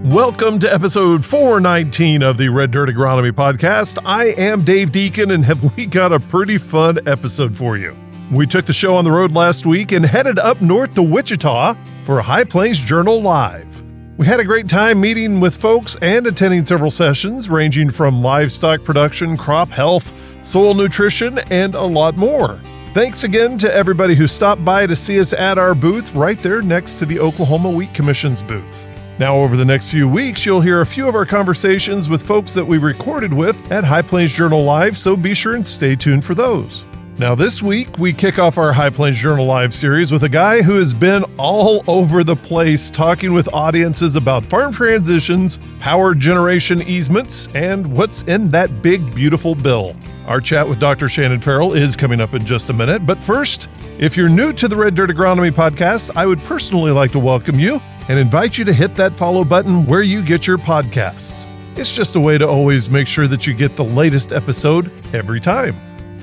Welcome to episode 419 of the Red Dirt Agronomy Podcast. I am Dave Deacon, and have we got a pretty fun episode for you. We took the show on the road last week and headed up north to Wichita for High Plains Journal Live. We had a great time meeting with folks and attending several sessions ranging from livestock production, crop health, soil nutrition, and a lot more. Thanks again to everybody who stopped by to see us at our booth right there next to the Oklahoma Wheat Commission's booth. Now, over the next few weeks, you'll hear a few of our conversations with folks that we recorded with at High Plains Journal Live, so be sure and stay tuned for those. Now, this week, we kick off our High Plains Journal Live series with a guy who has been all over the place talking with audiences about farm transitions, power generation easements, and what's in that big, beautiful bill. Our chat with Dr. Shannon Ferrell is coming up in just a minute, but first, if you're new to the Red Dirt Agronomy Podcast, I would personally like to welcome you and invite you to hit that follow button where you get your podcasts. It's just a way to always make sure that you get the latest episode every time.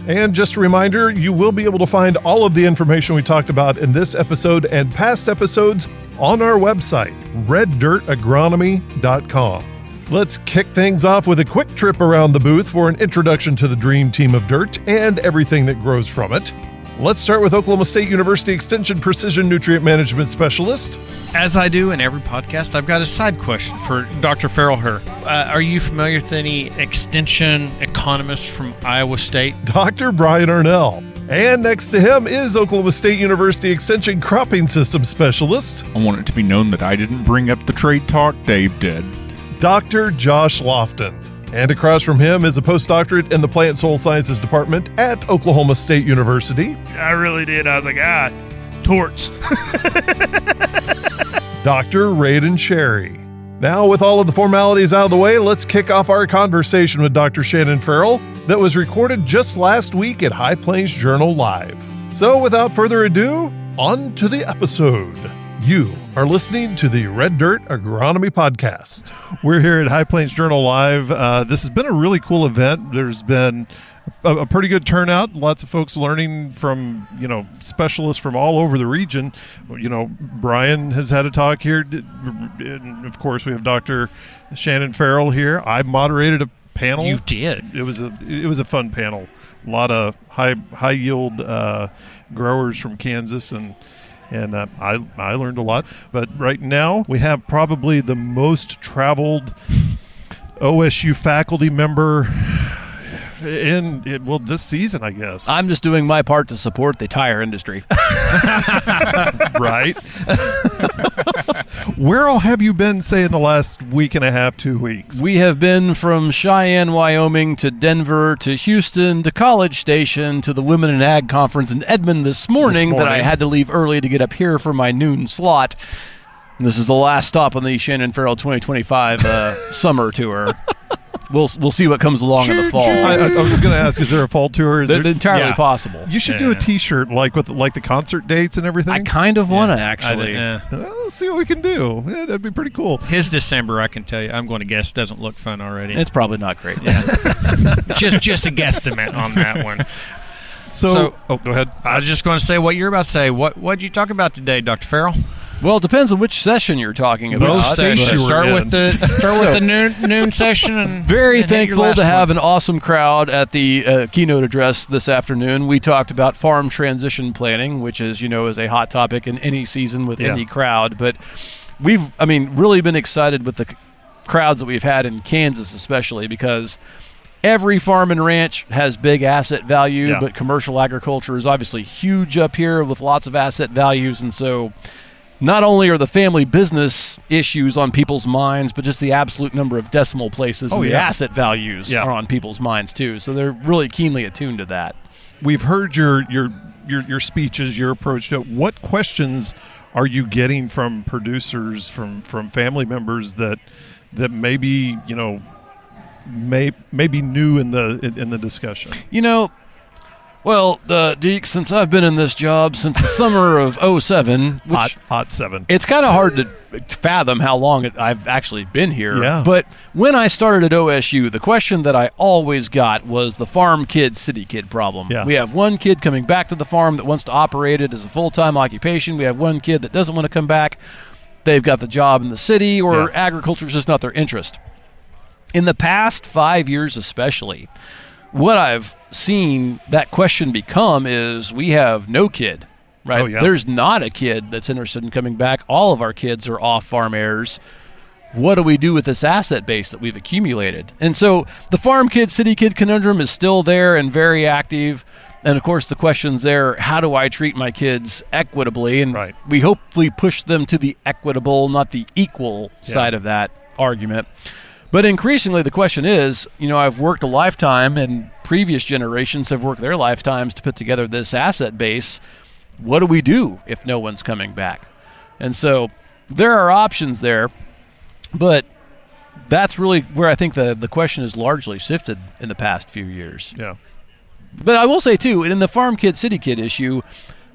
And just a reminder, you will be able to find all of the information we talked about in this episode and past episodes on our website, reddirtagronomy.com. Let's kick things off with a quick trip around the booth for an introduction to the dream team of dirt and everything that grows from it. Let's start with Oklahoma State University Extension Precision Nutrient Management Specialist. As I do in every podcast, I've got a side question for Dr. Ferrell here. Are you familiar with any extension economists from Iowa State? Dr. Brian Arnell. And next to him is Oklahoma State University Extension Cropping System Specialist. I want it to be known that I didn't bring up the trade talk, Dave did. Dr. Josh Lofton. And across from him is a postdoctorate in the Plant Soil Sciences Department at Oklahoma State University. I really did. I was like, torts. Dr. Radon Cherry. Now, with all of the formalities out of the way, let's kick off our conversation with Dr. Shannon Ferrell that was recorded just last week at High Plains Journal Live. So without further ado, on to the episode. You are listening to the Red Dirt Agronomy Podcast. We're here at High Plains Journal Live. This has been a really cool event. There's been a pretty good turnout. Lots of folks learning from, specialists from all over the region. Brian has had a talk here. And of course, we have Dr. Shannon Ferrell here. I moderated a panel. You did. It was a fun panel. A lot of high yield growers from Kansas and I learned a lot. But right now, we have probably the most traveled OSU faculty member this season, I guess. I'm just doing my part to support the tire industry. Right? Where all have you been, say, in the last week and a half, 2 weeks? We have been from Cheyenne, Wyoming, to Denver, to Houston, to College Station, to the Women in Ag Conference in Edmond this morning that I had to leave early to get up here for my noon slot. And this is the last stop on the Shannon Ferrell 2025 summer tour. We'll see what comes along in the fall. I was going to ask, is there a fall tour? It's entirely possible. You should do a T-shirt with the concert dates and everything. I kind of want to, actually. Let's see what we can do. Yeah, that'd be pretty cool. His December, I can tell you, I'm going to guess, doesn't look fun already. It's probably not great. Yeah. just a guesstimate on that one. So go ahead. I was just going to say what you're about to say. What did you talk about today, Dr. Farrell? Well, it depends on which session you're talking about. Start with the noon session. And very thankful to have an awesome crowd at the keynote address this afternoon. We talked about farm transition planning, which is a hot topic in any season with any crowd. But we've really been excited with the crowds that we've had in Kansas, especially because every farm and ranch has big asset value, but commercial agriculture is obviously huge up here with lots of asset values, and so not only are the family business issues on people's minds, but just the absolute number of decimal places and the asset values are on people's minds too. So they're really keenly attuned to that. We've heard your speeches, your approach to it. What questions are you getting from producers, from family members that maybe may be new in the discussion? Well, Deke, since I've been in this job since the summer of 2007, which hot 7, it's kind of hard to fathom how long I've actually been here. Yeah. But when I started at OSU, the question that I always got was the farm kid, city kid problem. Yeah. We have one kid coming back to the farm that wants to operate it as a full-time occupation. We have one kid that doesn't want to come back. they've got the job in the city, or agriculture is just not their interest. In the past 5 years especially, what I've seen that question become is we have no kid, right? Oh, yeah. There's not a kid that's interested in coming back. All of our kids are off-farm heirs. What do we do with this asset base that we've accumulated? And so the farm kid, city kid conundrum is still there and very active. And, of course, the question's there, how do I treat my kids equitably? And we hopefully push them to the equitable, not the equal side of that argument. But increasingly, the question is, I've worked a lifetime, and previous generations have worked their lifetimes to put together this asset base. What do we do if no one's coming back? And so there are options there, but that's really where I think the question is largely shifted in the past few years. Yeah. But I will say, too, in the farm kid, city kid issue,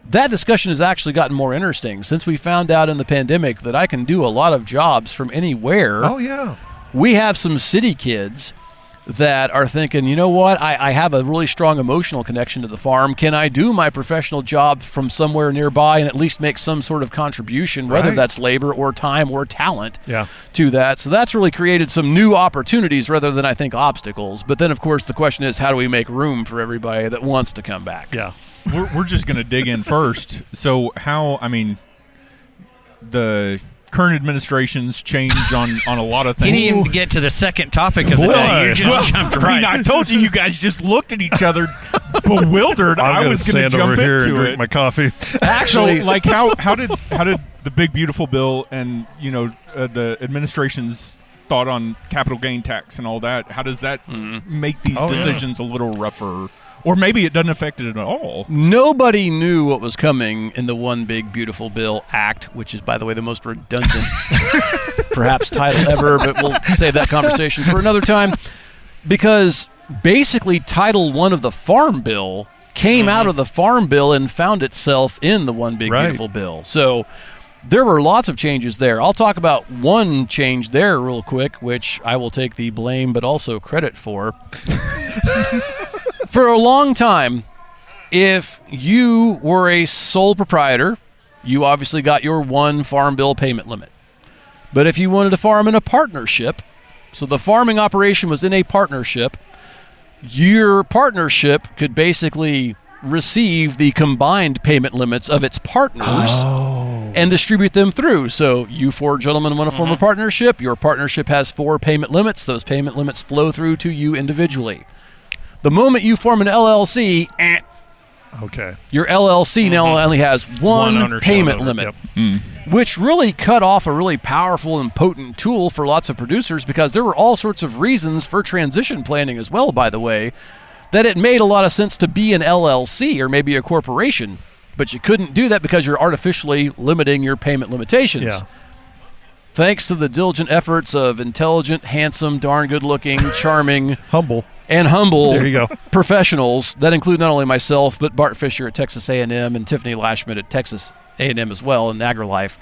that discussion has actually gotten more interesting since we found out in the pandemic that I can do a lot of jobs from anywhere. Oh, yeah. We have some city kids that are thinking, you know what, I have a really strong emotional connection to the farm. Can I do my professional job from somewhere nearby and at least make some sort of contribution, whether that's labor or time or talent to that? So that's really created some new opportunities rather than, I think, obstacles. But then, of course, the question is, how do we make room for everybody that wants to come back? Yeah. We're just going to dig in first. So the current administrations change on a lot of things. He didn't even get to the second topic of the day. You just jumped right. I told you guys just looked at each other bewildered. I was going to jump over here and into drink my coffee. Actually, so, how did the big beautiful bill and the administration's thought on capital gain tax and all that? How does that make these decisions a little rougher? Or maybe it doesn't affect it at all. Nobody knew what was coming in the One Big Beautiful Bill Act, which is, by the way, the most redundant perhaps title ever, but we'll save that conversation for another time. Because basically Title I of the Farm Bill came out of the Farm Bill and found itself in the One Big Beautiful Bill. So there were lots of changes there. I'll talk about one change there real quick, which I will take the blame but also credit for. For a long time, if you were a sole proprietor, you obviously got your one Farm Bill payment limit. But if you wanted to farm in a partnership, so the farming operation was in a partnership, your partnership could basically receive the combined payment limits of its partners and distribute them through. So you four gentlemen want to form a partnership. Your partnership has 4 payment limits. Those payment limits flow through to you individually. The moment you form an LLC, your LLC now only has one payment limit, which really cut off a really powerful and potent tool for lots of producers, because there were all sorts of reasons for transition planning as well, by the way, that it made a lot of sense to be an LLC or maybe a corporation, but you couldn't do that because you're artificially limiting your payment limitations. Yeah. Thanks to the diligent efforts of intelligent, handsome, darn good-looking, charming, humble there you go, professionals that include not only myself, but Bart Fisher at Texas A&M and Tiffany Lashman at Texas A&M as well in AgriLife.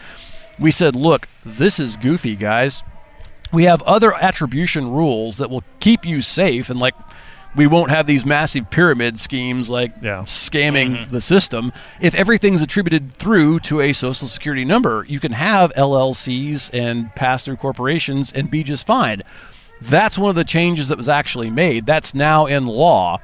We said, look, this is goofy, guys. We have other attribution rules that will keep you safe, and we won't have these massive pyramid schemes scamming the system. If everything's attributed through to a Social Security number, you can have LLCs and pass-through corporations and be just fine. That's one of the changes that was actually made. That's now in law.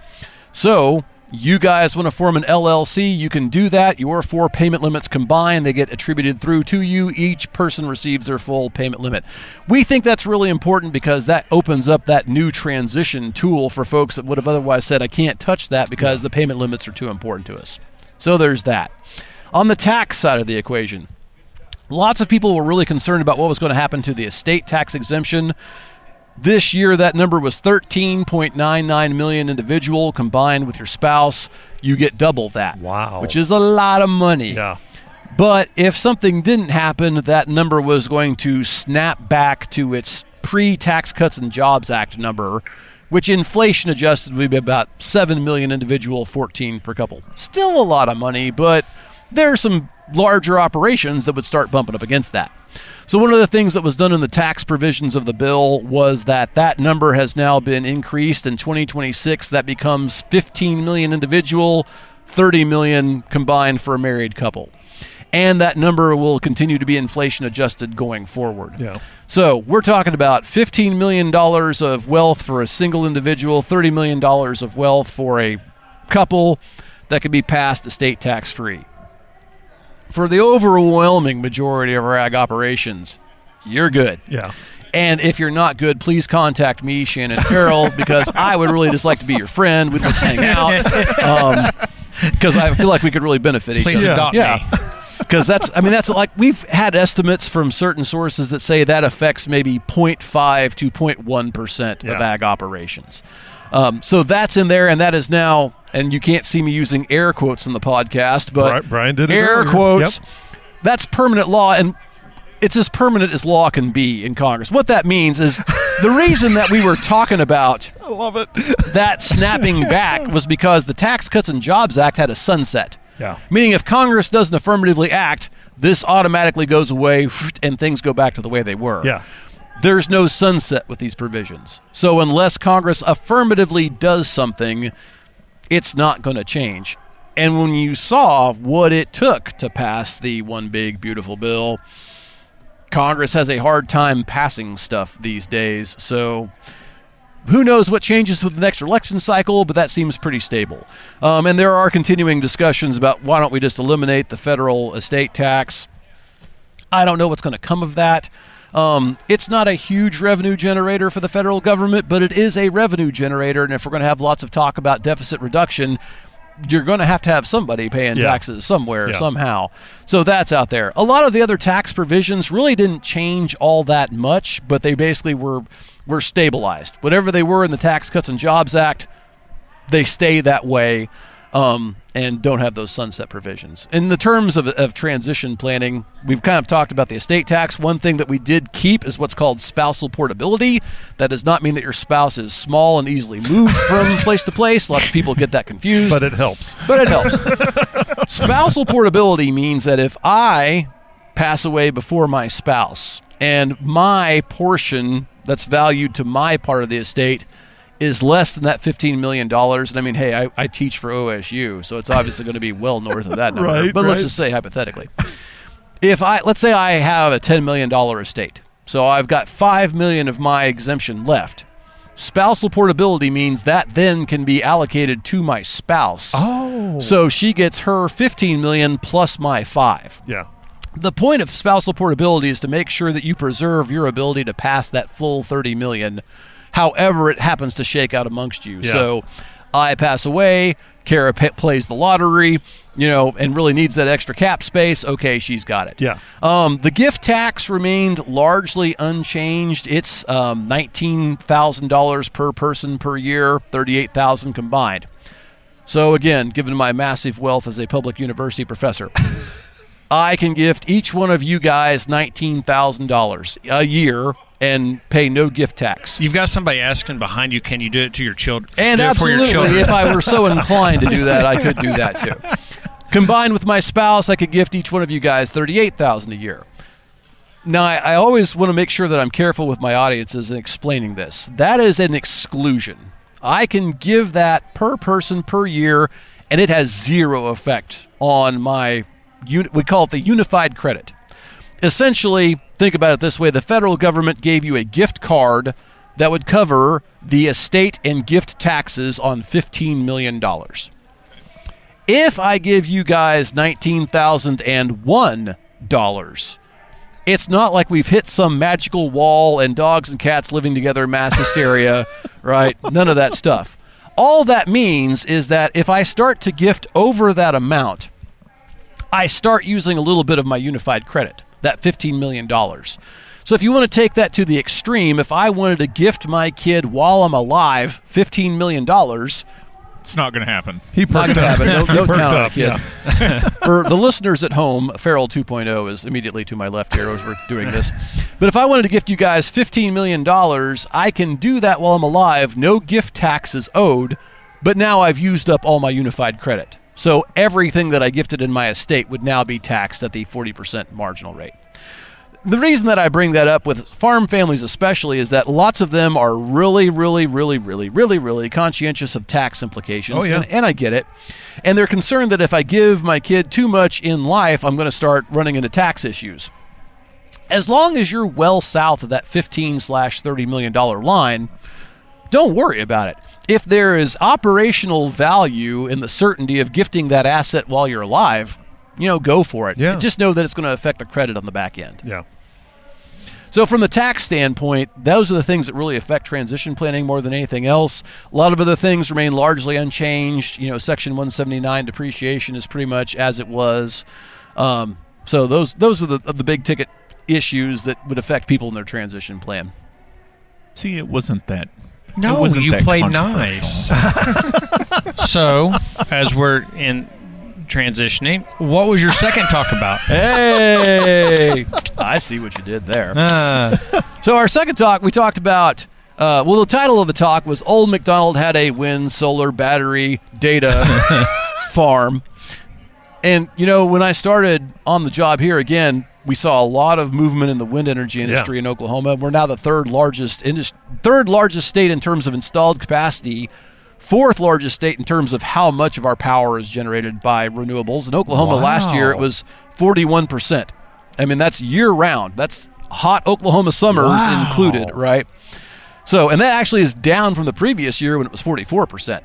So you guys want to form an LLC, you can do that. Your 4 payment limits combined, they get attributed through to you. Each person receives their full payment limit. We think that's really important because that opens up that new transition tool for folks that would have otherwise said, I can't touch that because the payment limits are too important to us. So there's that. On the tax side of the equation, lots of people were really concerned about what was going to happen to the estate tax exemption. This year, that number was 13.99 million individual. Combined with your spouse, you get double that. Wow. Which is a lot of money. Yeah. But if something didn't happen, that number was going to snap back to its pre-Tax Cuts and Jobs Act number, which inflation adjusted would be about 7 million individual, 14 per couple. Still a lot of money, but there are some larger operations that would start bumping up against that. So one of the things that was done in the tax provisions of the bill was that number has now been increased. In 2026, that becomes 15 million individual, 30 million combined for a married couple. and that number will continue to be inflation adjusted going forward. Yeah. So we're talking about $15 million of wealth for a single individual, $30 million of wealth for a couple that can be passed estate tax free. For the overwhelming majority of our ag operations, you're good. Yeah. And if you're not good, please contact me, Shannon Ferrell, because I would really just like to be your friend. We'd like to hang out because I feel like we could really benefit each other. Please adopt me. Because that's like we've had estimates from certain sources that say that affects maybe 0.5 to 0.1% of ag operations. So that's in there, and that is now, and you can't see me using air quotes in the podcast, but Brian did it air earlier. quotes, Yep. that's permanent law, and it's as permanent as law can be in Congress. What that means is the reason that we were talking about I love it. that snapping back was because the Tax Cuts and Jobs Act had a sunset. Yeah. Meaning if Congress doesn't affirmatively act, this automatically goes away and things go back to the way they were. Yeah. There's no sunset with these provisions. So unless Congress affirmatively does something, it's not going to change. And when you saw what it took to pass the one big beautiful bill, Congress has a hard time passing stuff these days. So who knows what changes with the next election cycle, but that seems pretty stable. And there are continuing discussions about why don't we just eliminate the federal estate tax. I don't know what's going to come of that. It's not a huge revenue generator for the federal government, but it is a revenue generator. And if we're going to have lots of talk about deficit reduction, you're going to have somebody paying taxes somewhere, somehow. So that's out there. A lot of the other tax provisions really didn't change all that much, but they basically were stabilized. Whatever they were in the Tax Cuts and Jobs Act, they stay that way. And don't have those sunset provisions. In the terms of transition planning, we've kind of talked about the estate tax. One thing that we did keep is what's called spousal portability. That does not mean that your spouse is small and easily moved from place to place. Lots of people get that confused. But it helps. Spousal portability means that if I pass away before my spouse and my portion that's valued to my part of the estate is less than that $15 million. And I mean, hey, I teach for OSU, so it's obviously going to be well north of that number. But let's just say hypothetically. Let's say I have a $10 million estate. So I've got $5 million of my exemption left. Spousal portability means that then can be allocated to my spouse. Oh. So she gets her $15 million plus my $5. Yeah. The point of spousal portability is to make sure that you preserve your ability to pass that full $30 million however it happens to shake out amongst you. Yeah. So I pass away, Kara plays the lottery, and really needs that extra cap space. Okay, she's got it. Yeah. The gift tax remained largely unchanged. It's $19,000 per person per year, $38,000 combined. So again, given my massive wealth as a public university professor, I can gift each one of you guys $19,000 a year and pay no gift tax. You've got somebody asking behind you, can you do it to your children? And do it for your absolutely, children? if I were so inclined to do that, I could do that too. Combined with my spouse, I could gift each one of you guys $38,000 a year. Now, I always want to make sure that I'm careful with my audiences in explaining this. That is an exclusion. I can give that per person per year, and it has zero effect on my, we call it the unified credit. Essentially, think about it this way. The federal government gave you a gift card that would cover the estate and gift taxes on $15 million. If I give you guys $19,001, it's not like we've hit some magical wall and dogs and cats living together, mass hysteria, right? None of that stuff. All that means is that if I start to gift over that amount, I start using a little bit of my unified credit, that $15 million. So if you want to take that to the extreme, if I wanted to gift my kid while I'm alive $15 million, it's not going to happen. Not going to happen. Don't count on it, kid. Yeah. For the listeners at home, Ferrell 2.0 is immediately to my left here as we're doing this. But if I wanted to gift you guys $15 million, I can do that while I'm alive. No gift tax is owed, but now I've used up all my unified credit. So everything that I gifted in my estate would now be taxed at the 40% marginal rate. the reason that I bring that up with farm families especially is that lots of them are really, really, really, really, really, really conscientious of tax implications. Oh, yeah. And I get it. And they're concerned that if I give my kid too much in life, I'm going to start running into tax issues. As long as you're well south of that $15-30 million line, don't worry about it. If there is operational value in the certainty of gifting that asset while you're alive, go for it. Yeah. Just know that it's going to affect the credit on the back end. Yeah. So from the tax standpoint, those are the things that really affect transition planning more than anything else. A lot of other things remain largely unchanged. Section 179 depreciation is pretty much as it was. So those are the big ticket issues that would affect people in their transition plan. See, it wasn't that. No, it wasn't you that played controversial. nice. So, as we're in transitioning, what was your second talk about? Hey, I see what you did there. So our second talk, we talked about, the title of the talk was Old MacDonald Had a Wind, Solar, Battery, Data Farm. And, when I started on the job here again, we saw a lot of movement in the wind energy industry in Oklahoma. We're now the third largest state in terms of installed capacity, fourth largest state in terms of how much of our power is generated by renewables. In Oklahoma last year, it was 41%. I mean, that's year-round. That's hot Oklahoma summers included, right? So, and that actually is down from the previous year when it was 44%.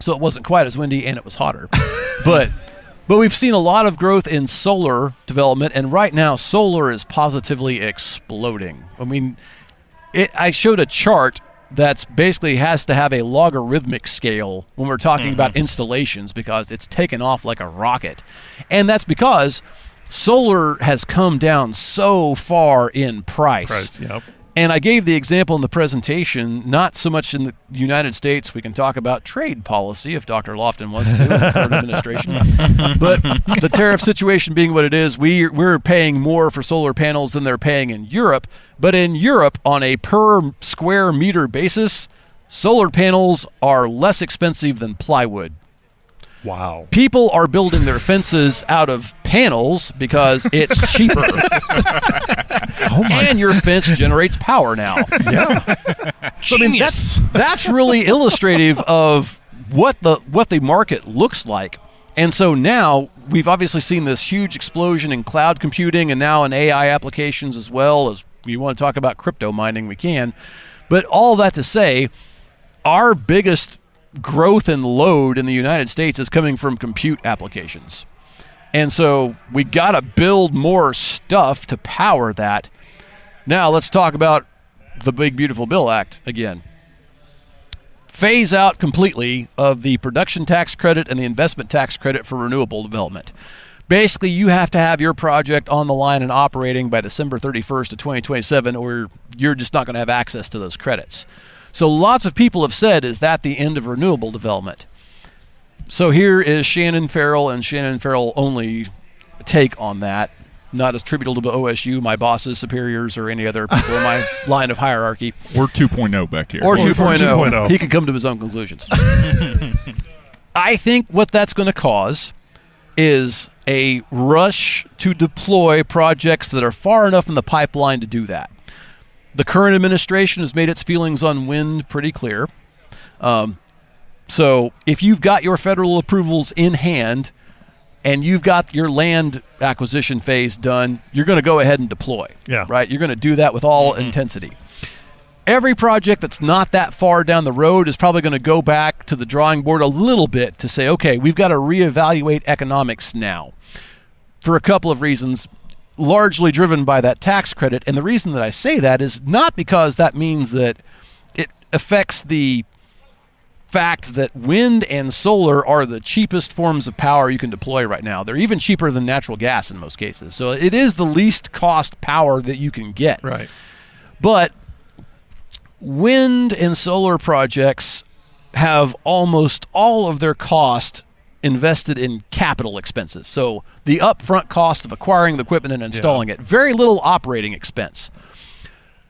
So it wasn't quite as windy and it was hotter. But we've seen a lot of growth in solar development, and right now solar is positively exploding. I mean, I showed a chart that's basically has to have a logarithmic scale when we're talking about installations because it's taken off like a rocket. And that's because solar has come down so far in price. Yep. And I gave the example in the presentation, not so much in the United States. We can talk about trade policy if Dr. Lofton wants to in the current administration. But the tariff situation being what it is, we're paying more for solar panels than they're paying in Europe. But in Europe, on a per square meter basis, solar panels are less expensive than plywood. Wow. People are building their fences out of panels because it's cheaper. And your fence generates power now. Yeah. So, I mean, that's really illustrative of what the market looks like. And so now we've obviously seen this huge explosion in cloud computing and now in AI applications as well. As we want to talk about crypto mining, we can. But all that to say, our biggest growth in load in the United States is coming from compute applications. And so we got to build more stuff to power that. Now let's talk about the Big Beautiful Bill Act again. Phase out completely of the production tax credit and the investment tax credit for renewable development. Basically, you have to have your project on the line and operating by December 31st of 2027 or you're just not going to have access to those credits. So lots of people have said, is that the end of renewable development? So here is Shannon Ferrell and Shannon Ferrell only take on that, not attributable to OSU, my bosses, superiors, or any other people in my line of hierarchy. Or 2.0 back here. Or 2.0. 2.0. He could come to his own conclusions. I think what that's going to cause is a rush to deploy projects that are far enough in the pipeline to do that. The current administration has made its feelings on wind pretty clear. So if you've got your federal approvals in hand and you've got your land acquisition phase done, you're going to go ahead and deploy. Yeah. Right? You're going to do that with all intensity. Every project that's not that far down the road is probably going to go back to the drawing board a little bit to say, okay, we've got to reevaluate economics now for a couple of reasons, largely driven by that tax credit. And the reason that I say that is not because that means that it affects the fact that wind and solar are the cheapest forms of power you can deploy right now. They're even cheaper than natural gas in most cases. So it is the least cost power that you can get. Right. But wind and solar projects have almost all of their cost invested in capital expenses. So the upfront cost of acquiring the equipment and installing it. Very little operating expense.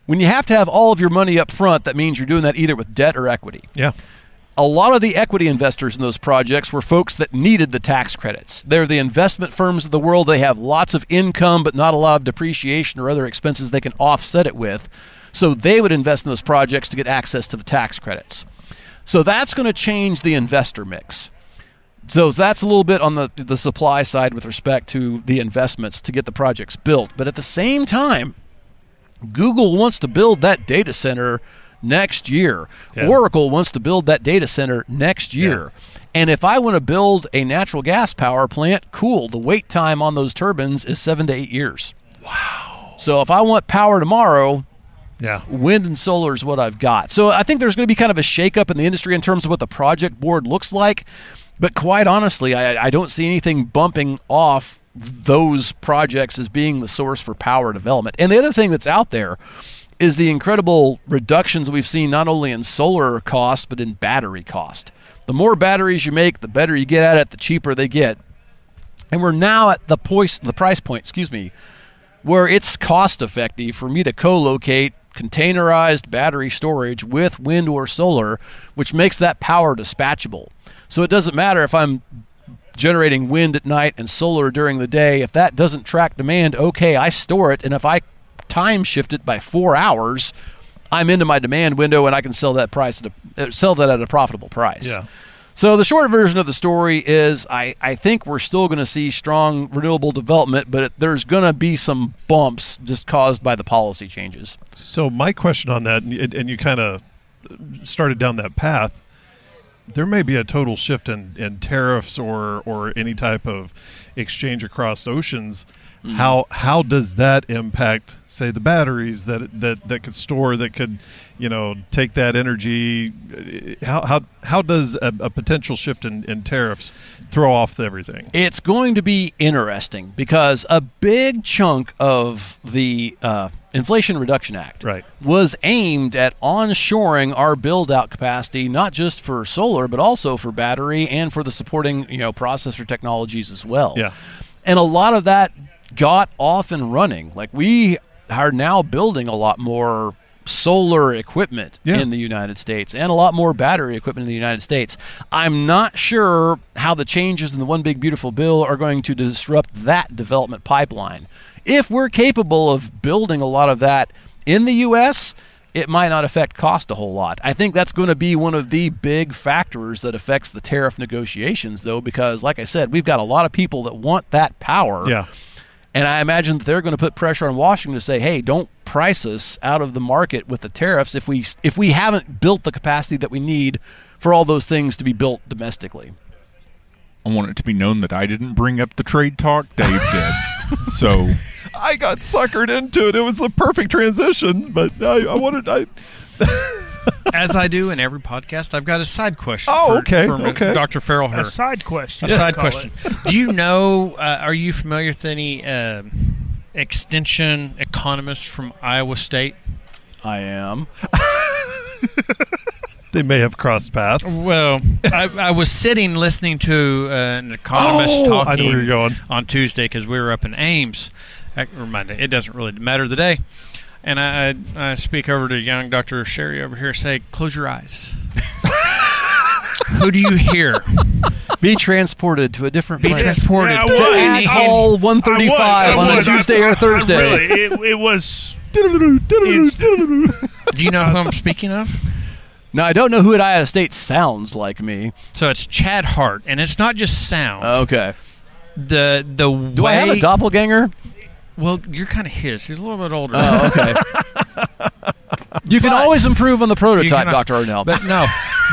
When you have to have all of your money up front, that means you're doing that either with debt or equity. Yeah. a lot of the equity investors in those projects were folks that needed the tax credits. They're the investment firms of the world. They have lots of income, but not a lot of depreciation or other expenses they can offset it with. So they would invest in those projects to get access to the tax credits. So that's going to change the investor mix. So that's a little bit on the supply side with respect to the investments to get the projects built. But at the same time, Google wants to build that data center next year. Yeah. Oracle wants to build that data center next year. Yeah. And if I want to build a natural gas power plant, cool. The wait time on those turbines is 7 to 8 years. Wow. So if I want power tomorrow, yeah, wind and solar is what I've got. So I think there's going to be kind of a shakeup in the industry in terms of what the project board looks like. But quite honestly, I don't see anything bumping off those projects as being the source for power development. And the other thing that's out there is the incredible reductions we've seen not only in solar cost, but in battery cost. The more batteries you make, the better you get at it, the cheaper they get. And we're now at the price point, where it's cost effective for me to co-locate containerized battery storage with wind or solar, which makes that power dispatchable. So it doesn't matter if I'm generating wind at night and solar during the day. If that doesn't track demand, okay, I store it. And if I time shift it by 4 hours, I'm into my demand window and I can sell that at a profitable price. Yeah. So the short version of the story is I think we're still going to see strong renewable development, but there's going to be some bumps just caused by the policy changes. So my question on that, and you kind of started down that path, there may be a total shift in tariffs or any type of exchange across oceans. Mm-hmm. How does that impact, say, the batteries that could store, that could, take that energy? How does a potential shift in tariffs throw off everything? It's going to be interesting because a big chunk of the Inflation Reduction Act was aimed at onshoring our build-out capacity, not just for solar, but also for battery and for the supporting processor technologies as well. Yeah. And a lot of that got off and running. Like, we are now building a lot more solar equipment in the United States and a lot more battery equipment in the United States. I'm not sure how the changes in the One Big Beautiful Bill are going to disrupt that development pipeline. If we're capable of building a lot of that in the U.S., it might not affect cost a whole lot. I think that's going to be one of the big factors that affects the tariff negotiations, though, because, like I said, we've got a lot of people that want that power. Yeah. And I imagine that they're going to put pressure on Washington to say, hey, don't price us out of the market with the tariffs if we haven't built the capacity that we need for all those things to be built domestically. I want it to be known that I didn't bring up the trade talk. Dave did. So I got suckered into it. It was the perfect transition, but I wanted... As I do in every podcast, I've got a side question. Okay. Dr. Ferrell. A side question. A side question. Do you know, are you familiar with any extension economists from Iowa State? I am. They may have crossed paths. Well, I was sitting listening to an economist talking I know where you're going. On Tuesday because we were up in Ames. It doesn't really matter the day. And I speak over to young Dr. Sherry over here, say, close your eyes. Who do you hear? Be transported to a different place. Be transported to call 135 on a Tuesday or Thursday. Really, it was instant. Do you know who I'm speaking of? No, I don't know who at Iowa State sounds like me. So it's Chad Hart, and it's not just sound. Okay. Do I have a doppelganger? Well, you're kind of his. He's a little bit older. Oh, okay. You can always improve on the prototype, Dr. Arnell.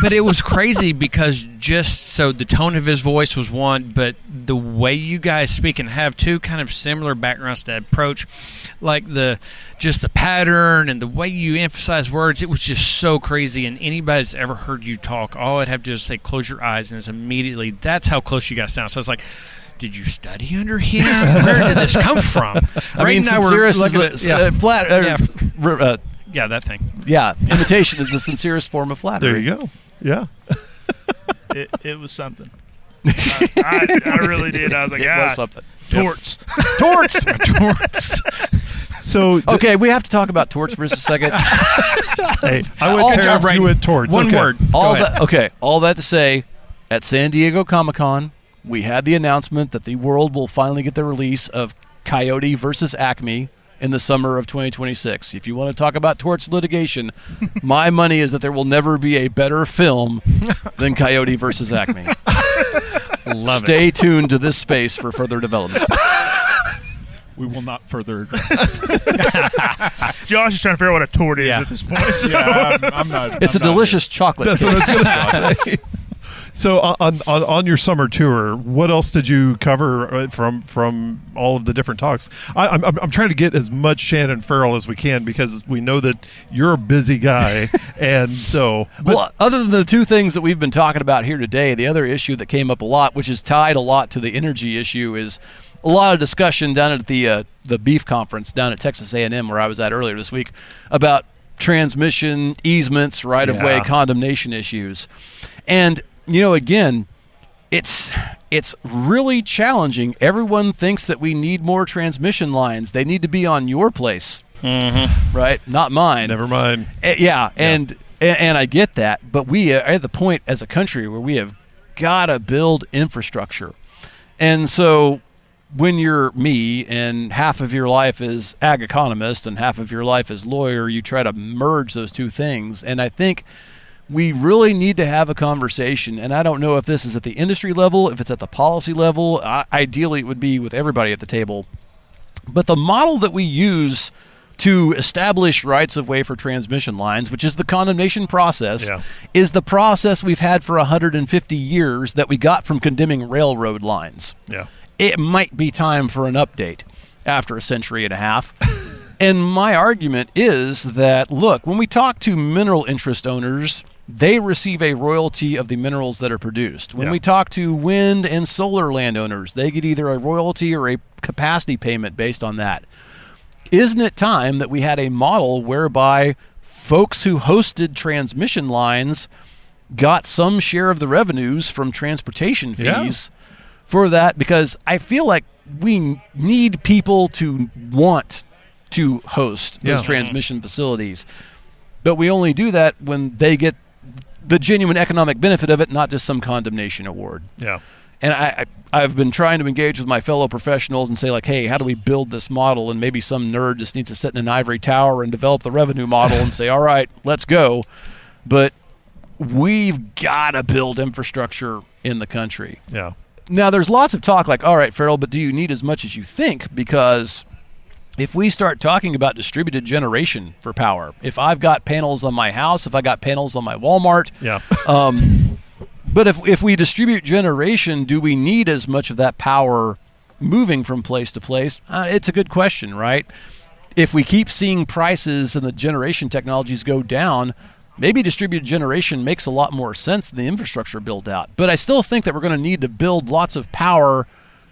But it was crazy because just so the tone of his voice was one, but the way you guys speak and have two kind of similar backgrounds to approach, like the pattern and the way you emphasize words, it was just so crazy. And anybody that's ever heard you talk, all I'd have to do is say, close your eyes, and it's immediately, that's how close you guys sound. So I was like, did you study under him? Where did this come from? I mean, sincerest is that thing. Yeah, imitation is the sincerest form of flattery. There you go. Yeah. It was something. I really did. I was like, it was something. Torts. Torts. So Okay, we have to talk about torts for just a second. hey, I All went job tariffs, you went torts. One Okay. word. All Go ahead. that to say, at San Diego Comic-Con, we had the announcement that the world will finally get the release of Coyote versus Acme in the summer of 2026. If you want to talk about torts litigation, my money is that there will never be a better film than Coyote versus Acme. Love Stay tuned to this space for further development. We will not further address this. Josh is trying to figure out what a tort is Yeah. at this point. So. Yeah, I'm not. It's I'm a not delicious chocolate. That's what I was going to say. So on your summer tour, what else did you cover from all of the different talks? I'm trying to get as much Shannon Ferrell as we can because we know that you're a busy guy, and so. Well, other than the two things that we've been talking about here today, the other issue that came up a lot, which is tied a lot to the energy issue, is a lot of discussion down at the beef conference down at Texas A&M where I was at earlier this week about transmission, easements, right-of-way, Yeah. condemnation issues. And, again, it's really challenging. Everyone thinks that we need more transmission lines. They need to be on your place, right? Not mine. Never mind. And I get that, but we are at the point as a country where we have got to build infrastructure. And so when you're me and half of your life is ag economist and half of your life is lawyer, you try to merge those two things. And I think we really need to have a conversation, and I don't know if this is at the industry level, if it's at the policy level. Ideally, it would be with everybody at the table. But the model that we use to establish rights of way for transmission lines, which is the condemnation process, is the process we've had for 150 years that we got from condemning railroad lines. Yeah. It might be time for an update after a century and a half. And my argument is that, look, when we talk to mineral interest owners, they receive a royalty of the minerals that are produced. When we talk to wind and solar landowners, they get either a royalty or a capacity payment based on that. Isn't it time that we had a model whereby folks who hosted transmission lines got some share of the revenues from transportation fees for that? Because I feel like we need people to want to host those transmission facilities. But we only do that when they get the genuine economic benefit of it, not just some condemnation award. Yeah. And I've been trying to engage with my fellow professionals and say, like, hey, how do we build this model? And maybe some nerd just needs to sit in an ivory tower and develop the revenue model and say, all right, let's go. But we've got to build infrastructure in the country. Yeah. Now, there's lots of talk like, all right, Ferrell, but do you need as much as you think? Because if we start talking about distributed generation for power, if I've got panels on my house, if I got panels on my Walmart, but if we distribute generation, do we need as much of that power moving from place to place? It's a good question, right? If we keep seeing prices and the generation technologies go down, maybe distributed generation makes a lot more sense than the infrastructure build out. But I still think that we're going to need to build lots of power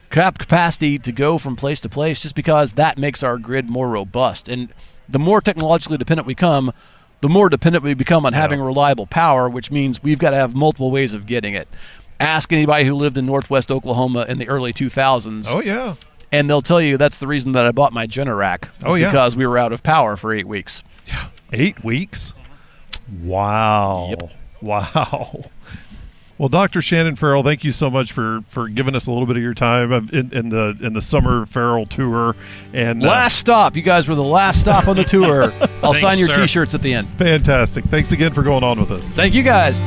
capacity to go from place to place just because that makes our grid more robust. And the more technologically dependent we become, the more dependent we become on having reliable power, which means we've got to have multiple ways of getting it. Ask anybody who lived in northwest Oklahoma in the early 2000s. Oh, yeah. And they'll tell you that's the reason that I bought my Generac. Because we were out of power for 8 weeks. Yeah. 8 weeks? Wow. Yep. Wow. Well, Dr. Shannon Ferrell, thank you so much for giving us a little bit of your time in the summer Ferrell tour. And last stop. You guys were the last stop on the tour. I'll sign your T-shirts at the end. Fantastic. Thanks again for going on with us. Thank you, guys.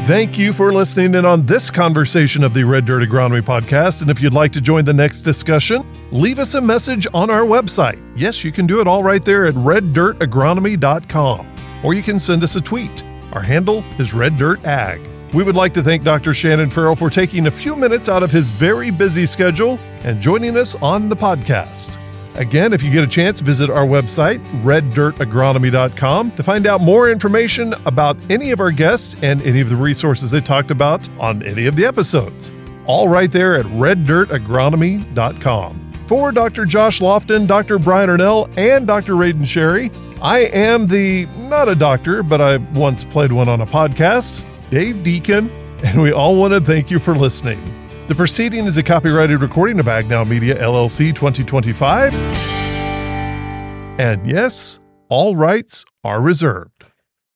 Thank you for listening in on this conversation of the Red Dirt Agronomy Podcast. And if you'd like to join the next discussion, leave us a message on our website. Yes, you can do it all right there at reddirtagronomy.com. Or you can send us a tweet. Our handle is reddirtag. We would like to thank Dr. Shannon Ferrell for taking a few minutes out of his very busy schedule and joining us on the podcast. Again, if you get a chance, visit our website, reddirtagronomy.com, to find out more information about any of our guests and any of the resources they talked about on any of the episodes. All right there at reddirtagronomy.com. For Dr. Josh Lofton, Dr. Brian Arnell, and Dr. Radon Sherry, I am not a doctor, but I once played one on a podcast, Dave Deacon, and we all want to thank you for listening. The The proceeding is a copyrighted recording of Agnow Media LLC 2025. And yes, all rights are reserved.